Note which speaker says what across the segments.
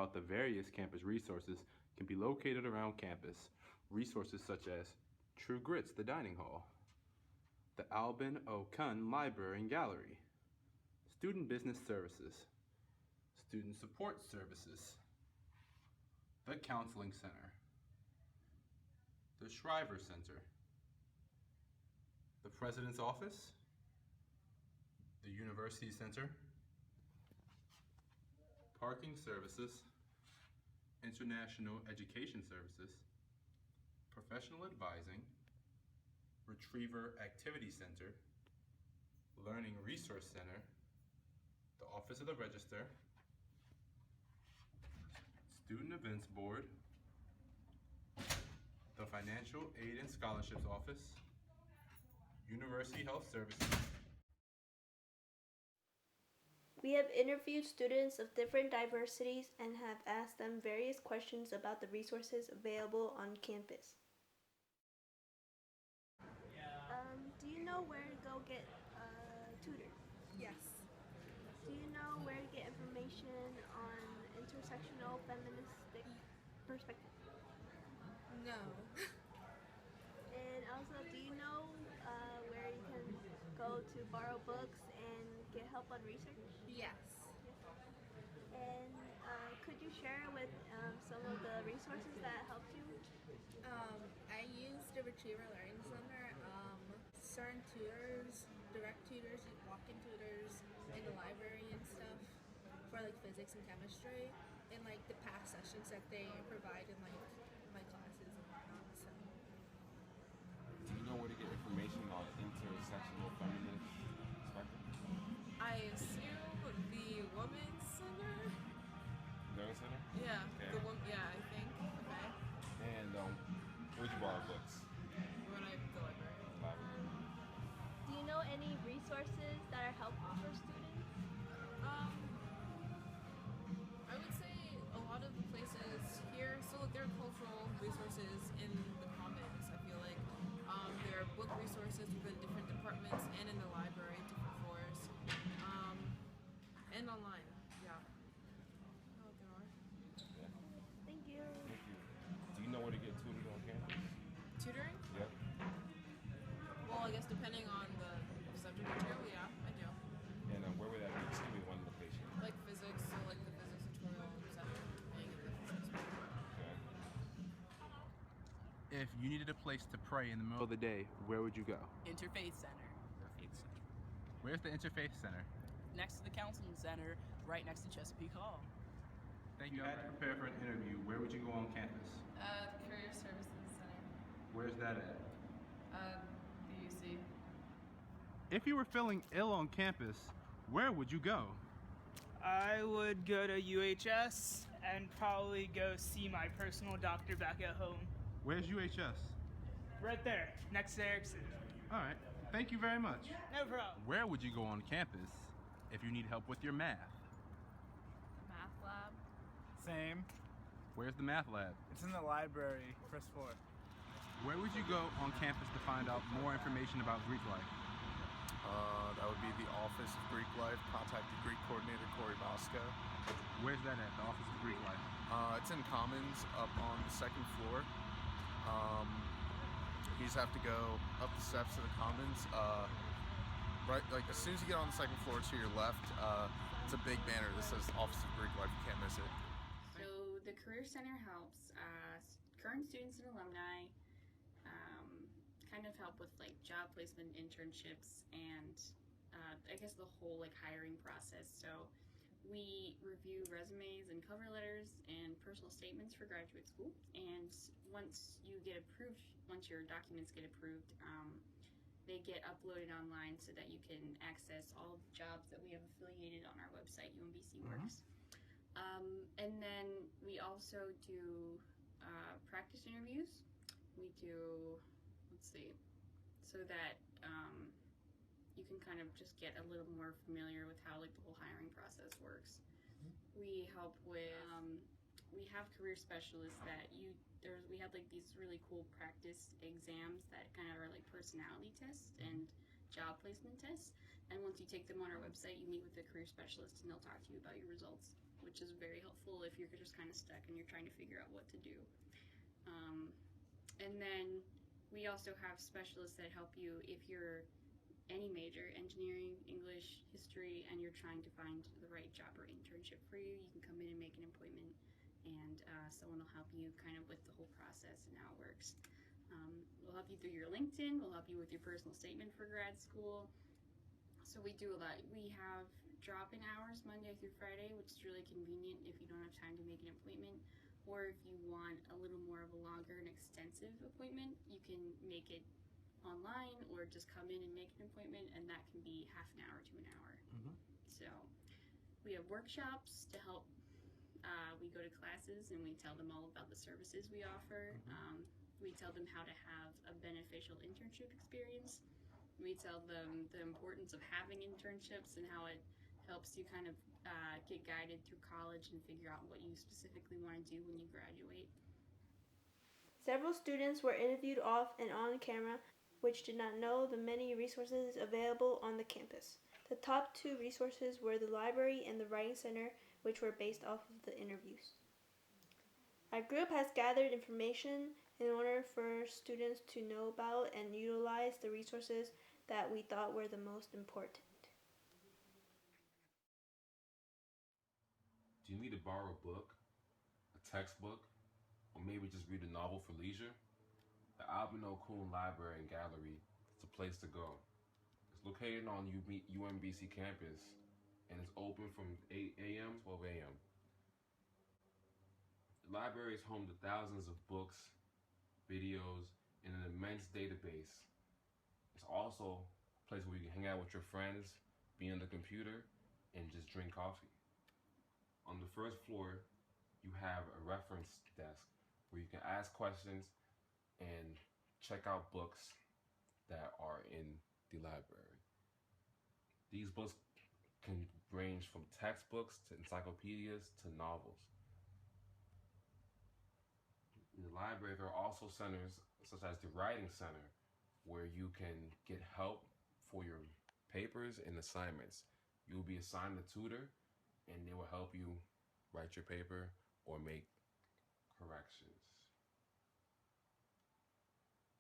Speaker 1: about the various campus resources can be located around campus. Resources such as True Grits, the dining hall, the Albin O. Kun Library and Gallery, Student Business Services, Student Support Services, the Counseling Center, the Shriver Center, the President's Office, the University Center, Parking Services, International Education Services, Professional Advising, Retriever Activity Center, Learning Resource Center, the Office of the Register, Student Events Board, the Financial Aid and Scholarships Office, University Health Services.
Speaker 2: We have interviewed students of different diversities and have asked them various questions about the resources available on campus. Do you know where to go get tutored?
Speaker 3: Yes.
Speaker 2: Do you know where to get information on intersectional feministic perspective?
Speaker 3: No.
Speaker 2: And also, do you know where you can go to borrow books and get help on research?
Speaker 3: Yes.
Speaker 2: And could you share with some of the resources that helped you?
Speaker 3: I used the Retriever Learning Center, certain tutors, direct tutors, walk-in tutors in the library and stuff for like physics and chemistry, and like the past sessions that they provide in like my classes and whatnot. So.
Speaker 4: Do you know where to get information on intersectional feminist spectrum?
Speaker 5: I assume the Women's Center?
Speaker 4: Learning Center?
Speaker 5: Yeah,
Speaker 4: Okay.
Speaker 5: I think. Okay.
Speaker 4: And where'd you borrow books?
Speaker 5: When I the library.
Speaker 4: Library.
Speaker 2: Do you know any resources that are helpful for students?
Speaker 5: I would say a lot of the places here, so there are cultural resources in the commons, I feel like. There are book resources within different departments and in the library, different floors. And online, yeah. Oh, there are.
Speaker 4: Yeah.
Speaker 2: Thank you.
Speaker 4: Thank you. Do you know where to get tutored on campus?
Speaker 5: Tutoring?
Speaker 4: Yep.
Speaker 5: Well, I guess depending on the subject material, yeah, I do.
Speaker 4: And where would that be? Just give me one location.
Speaker 5: Like physics, so like the physics tutorial session, being in the physics paper.
Speaker 4: Okay.
Speaker 1: If you needed a place to pray in the middle of the day, where would you go?
Speaker 6: Interfaith Center.
Speaker 1: Where's the Interfaith Center?
Speaker 6: Next to the Counseling Center, right next to Chesapeake Hall.
Speaker 1: Thank you. If you had to prepare for an interview, where would you go on campus?
Speaker 5: The Career Services Center.
Speaker 1: Where's that at?
Speaker 5: The UC.
Speaker 1: If you were feeling ill on campus, where would you go?
Speaker 7: I would go to UHS and probably go see my personal doctor back at home.
Speaker 1: Where's UHS?
Speaker 7: Right there, next to Erickson.
Speaker 1: All right. Thank you very much.
Speaker 7: No problem.
Speaker 1: Where would you go on campus if you need help with your math?
Speaker 5: Math lab.
Speaker 7: Same.
Speaker 1: Where's the math lab?
Speaker 7: It's in the library, first floor.
Speaker 1: Where would you go on campus to find out more information about Greek life?
Speaker 8: That would be the Office of Greek Life. Contact the Greek coordinator, Corey Moscow.
Speaker 1: Where's that at, the Office of Greek Life?
Speaker 8: It's in Commons, up on the second floor. You just have to go up the steps to the Commons. Right, like as soon as you get on the second floor to your left, it's a big banner that says Office of Greek Life. You can't miss it.
Speaker 9: So the Career Center helps current students and alumni kind of help with like job placement, internships, and I guess the whole like hiring process. So we review resumes and cover letters and personal statements for graduate school. And once you get approved, once your documents get approved, they get uploaded online so that you can access all of the jobs that we have affiliated on our website, UMBC Works. And then we also do practice interviews. We do, let's see, so that you can kind of just get a little more familiar with how like the whole hiring process works. We help with, we have career specialists that we have like these really cool practice exams that kind of are like personality tests and job placement tests. And once you take them on our website, you meet with the career specialist and they'll talk to you about your results. which is very helpful if you're just kind of stuck and you're trying to figure out what to do. And then we also have specialists that help you if you're any major, engineering, English, history, and you're trying to find the right job or internship for you. You can come in and make an appointment, and someone will help you kind of with the whole process and how it works. We'll help you through your LinkedIn. We'll help you with your personal statement for grad school. So we do a lot. We have drop-in hours Monday through Friday, which is really convenient if you don't have time to make an appointment. Or if you want a little more of a longer and extensive appointment, you can make it online or just come in and make an appointment, and that can be half an hour to an hour. So we have workshops to help. We go to classes and we tell them all about the services we offer. We tell them how to have a beneficial internship experience. We tell them the importance of having internships and how it helps you kind of get guided through college and figure out what you specifically want to do when you graduate.
Speaker 2: Several students were interviewed off and on camera, which did not know the many resources available on the campus. The top 2 resources were the library and the writing center, which were based off of the interviews. Our group has gathered information in order for students to know about and utilize the resources that we thought were the most important.
Speaker 4: Do you need to borrow a book, a textbook, or maybe just read a novel for leisure? The Alvin O'Kuhn Library and Gallery is the place to go. It's located on UMBC campus and it's open from 8 a.m. to 12 a.m. The library is home to thousands of books, videos, and an immense database. It's also a place where you can hang out with your friends, be on the computer, and just drink coffee. On the first floor, you have a reference desk where you can ask questions and check out books that are in the library. These books can range from textbooks to encyclopedias to novels. In the library, there are also centers such as the Writing Center where you can get help for your papers and assignments. You will be assigned a tutor and they will help you write your paper or make corrections.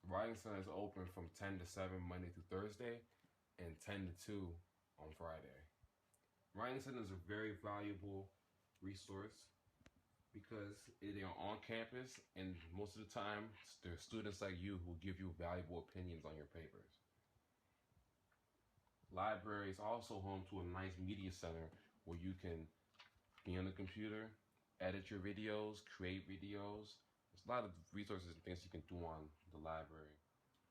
Speaker 4: The Writing Center is open from 10 to 7 Monday through Thursday and 10 to 2 on Friday. Writing Center is a very valuable resource because they are on campus and most of the time there are students like you who give you valuable opinions on your papers. Library is also home to a nice media center where you can be on the computer, edit your videos, create videos. There's a lot of resources and things you can do on the library.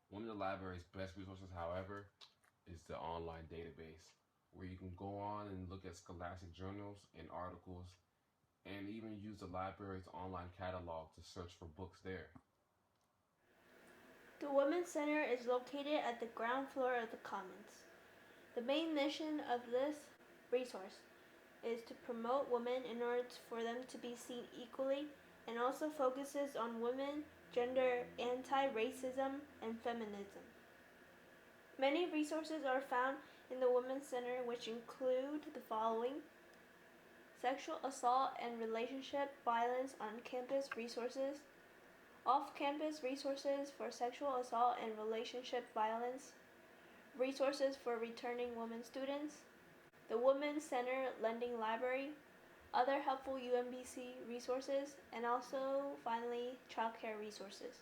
Speaker 4: One of the library's best resources, however, is the online database, where you can go on and look at scholastic journals and articles, and even use the library's online catalog to search for books there.
Speaker 2: The Women's Center is located at the ground floor of the Commons. The main mission of this resource is to promote women in order for them to be seen equally, and also focuses on women, gender, anti-racism, and feminism. Many resources are found in the Women's Center, which include the following: sexual assault and relationship violence on campus resources, off-campus resources for sexual assault and relationship violence, resources for returning women students, the Women's Center Lending Library, other helpful UMBC resources, and also, finally, childcare resources.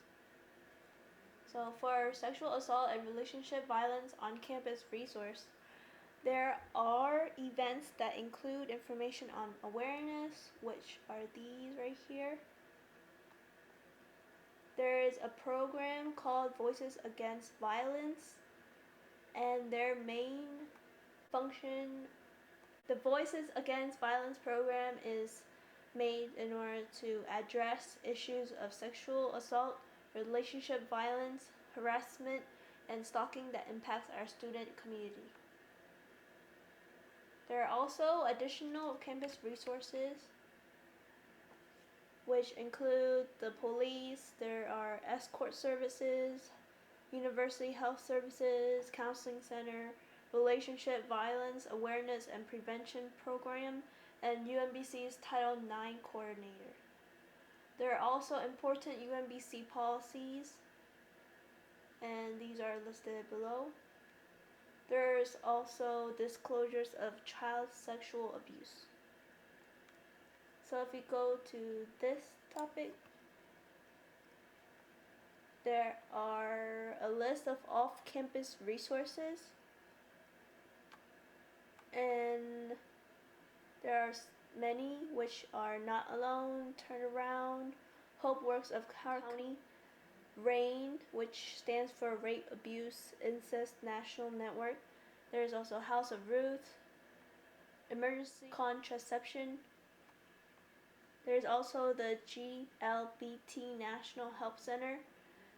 Speaker 2: So for sexual assault and relationship violence on campus resource, there are events that include information on awareness, which are these right here. There is a program called Voices Against Violence, and their main function, the Voices Against Violence program, is made in order to address issues of sexual assault, relationship violence, harassment, and stalking that impacts our student community. There are also additional campus resources which include the police, there are escort services, university health services, counseling center, relationship violence awareness and prevention program, and UMBC's Title IX coordinator. There are also important UMBC policies, and these are listed below. There's also disclosures of child sexual abuse. So if we go to this topic, there are a list of off-campus resources, and there are many which are Not Alone, Turn Around, Hope Works of County, RAIN, which stands for Rape, Abuse, Incest National Network. There's also House of Ruth, Emergency Contraception. There's also the GLBT National Help Center,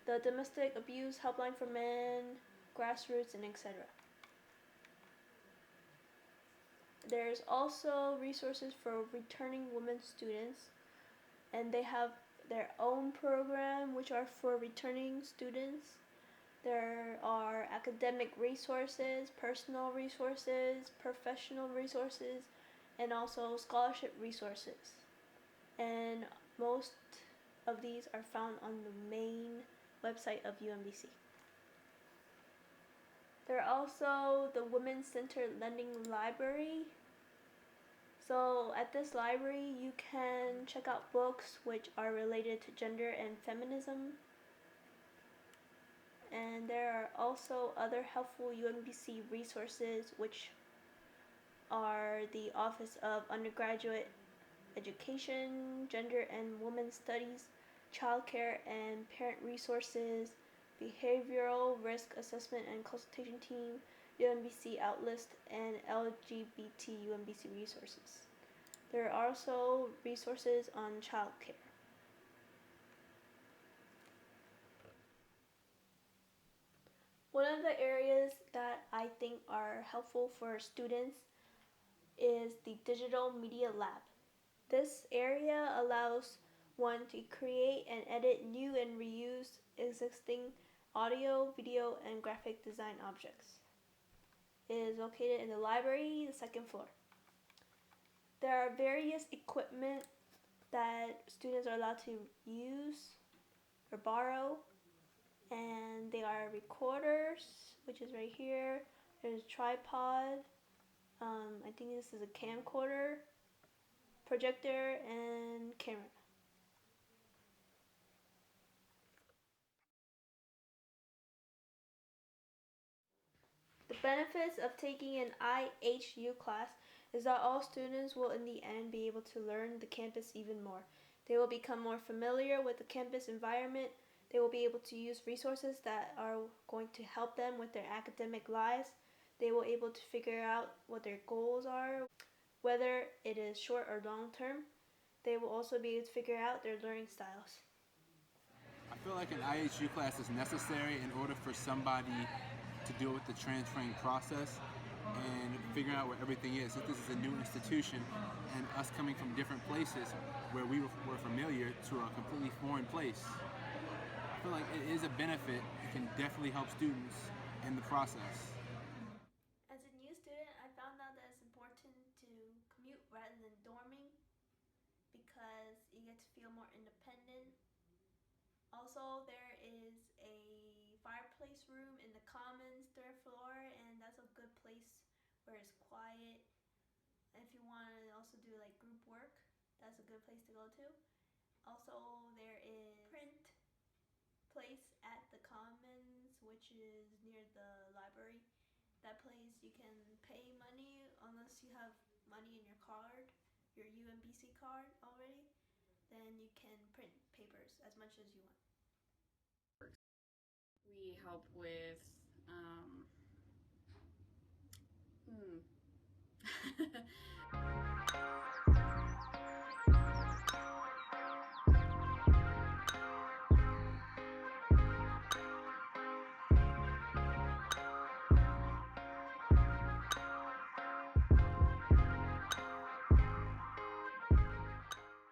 Speaker 2: the Domestic Abuse Helpline for Men, Grassroots, and etc. There's also resources for returning women students, and they have their own program which are for returning students. There are academic resources, personal resources, professional resources, and also scholarship resources. And most of these are found on the main website of UMBC. There are also the Women's Centered Lending Library. So at this library you can check out books which are related to gender and feminism. And there are also other helpful UMBC resources which are the Office of Undergraduate Education, Gender and Women's Studies, Childcare and Parent Resources, Behavioral Risk Assessment and Consultation Team, UMBC Outlist, and LGBT UMBC resources. There are also resources on childcare. One of the areas that I think are helpful for students is the Digital Media Lab. This area allows one to create and edit new and reuse existing audio, video, and graphic design objects. It is located in the library, the second floor. There are various equipment that students are allowed to use or borrow, and they are recorders, which is right here. There's a tripod. I think this is a camcorder, projector, and camera. The benefits of taking an IHU class is that all students will in the end be able to learn the campus even more. They will become more familiar with the campus environment. They will be able to use resources that are going to help them with their academic lives. They will be able to figure out what their goals are, whether it is short or long term. They will also be able to figure out their learning styles.
Speaker 1: I feel like an IHU class is necessary in order for somebody to deal with the transferring process and figuring out where everything is. If this is a new institution and us coming from different places where we were familiar to a completely foreign place, I feel like it is a benefit. It can definitely help students in the process.
Speaker 2: As a new student, I found out that it's important to commute rather than dorming because you get to feel more independent. Also, there is a fireplace room in the commons third floor, and that's a good place where it's quiet. If you want to also do like group work, that's a good place to go to. Also, there is print place at the commons, which is near the library. That place you can pay money unless you have money in your card, your UMBC card already. Then you can print papers as much as you want.
Speaker 9: We help with